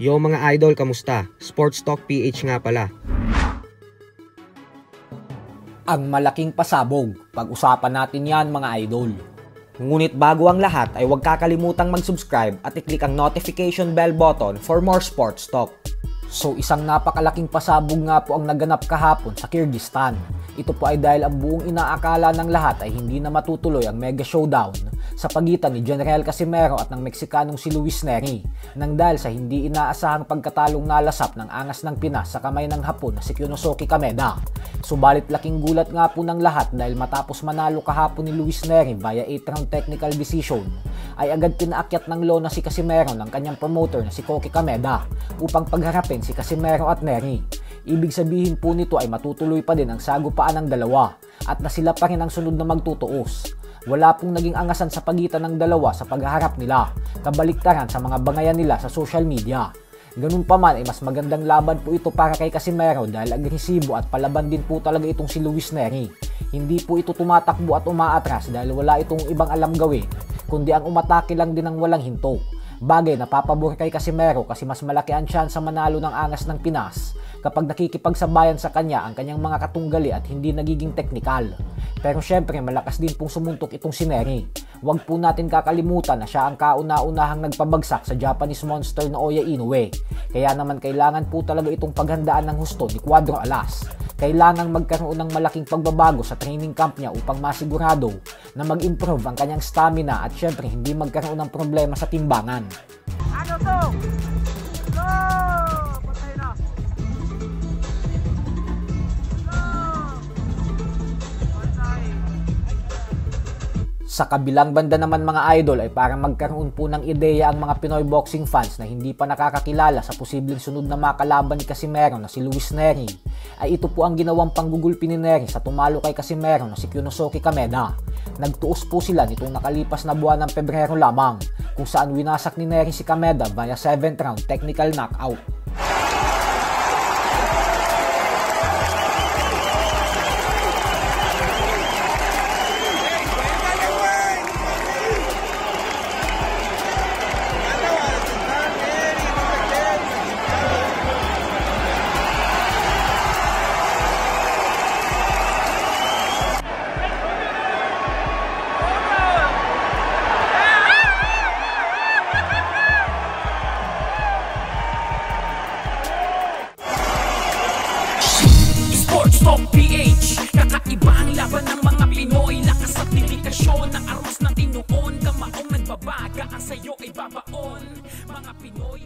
Yo mga idol, kamusta? Sports Talk PH nga pala. Ang malaking pasabog, pag-usapan natin yan mga idol. Ngunit bago ang lahat ay huwag kakalimutang mag-subscribe at i-click ang notification bell button for more sports talk. So isang napakalaking pasabog nga po ang naganap kahapon sa Kyrgyzstan. Ito po ay dahil ang buong inaakala ng lahat ay hindi na matutuloy ang mega showdown sa pagitan ni General Casimero at ng Meksikanong si Luis Neri nang dahil sa hindi inaasahang pagkatalong nalasap ng angas ng Pinas sa kamay ng Hapon na si Kyonosuke Kameda. Subalit laking gulat nga po ng lahat dahil matapos manalo kahapon ni Luis Neri via 8-round technical decision ay agad pinaakyat ng lona si Casimero ng kanyang promoter na si Koki Kameda upang pagharapin si Casimero at Neri. Ibig sabihin po nito ay matutuloy pa din ang sagupaan ng dalawa at na sila pa rin ang sunod na magtutuos. Wala pong naging angasan sa pagitan ng dalawa sa paghaharap nila, kabaliktaran sa mga bangayan nila sa social media. Ganun pa man ay mas magandang laban po ito para kay Casimero dahil agresibo at palaban din po talaga itong si Luis Neri. Hindi po ito tumatakbo at umaatras dahil wala itong ibang alam gawin, kundi ang umatake lang din ng walang hinto. Bagay na papabor kay Casimero kasi mas malaki ang tsansa manalo ng angas ng Pinas kapag nakikipagsabayan sa kanya ang kanyang mga katunggali at hindi nagiging teknikal. Pero syempre malakas din pong sumuntok itong si Neri. Huwag po natin kakalimutan na siya ang kauna-unahang nagpabagsak sa Japanese monster na Oya Inoue. Kaya naman kailangan po talaga itong paghandaan ng husto ni Cuadro Alas. Kailangang magkaroon ng malaking pagbabago sa training camp niya upang masigurado na mag-improve ang kanyang stamina at syempre hindi magkaroon ng problema sa timbangan. Ano to? Go! Patay na! Sa kabilang banda naman mga idol ay para magkaroon po ng ideya ang mga Pinoy boxing fans na hindi pa nakakakilala sa posibleng sunod na makalaban ni Casimero na si Luis Neri, ay ito po ang ginawang panggugulpi ni Neri sa tumalo kay Casimero na si Kyonosuke Kameda. Nagtuos po sila nitong nakalipas na buwan ng Pebrero lamang kung saan winasak ni Neri si Kameda via 7th round technical knockout. Sports Talk PH, kakaiba ang laban ng mga Pinoy. Lakas at dedikasyon ng aros na tinuon. Kamaong nagbabaga, ang sayo ay babaon. Mga Pinoy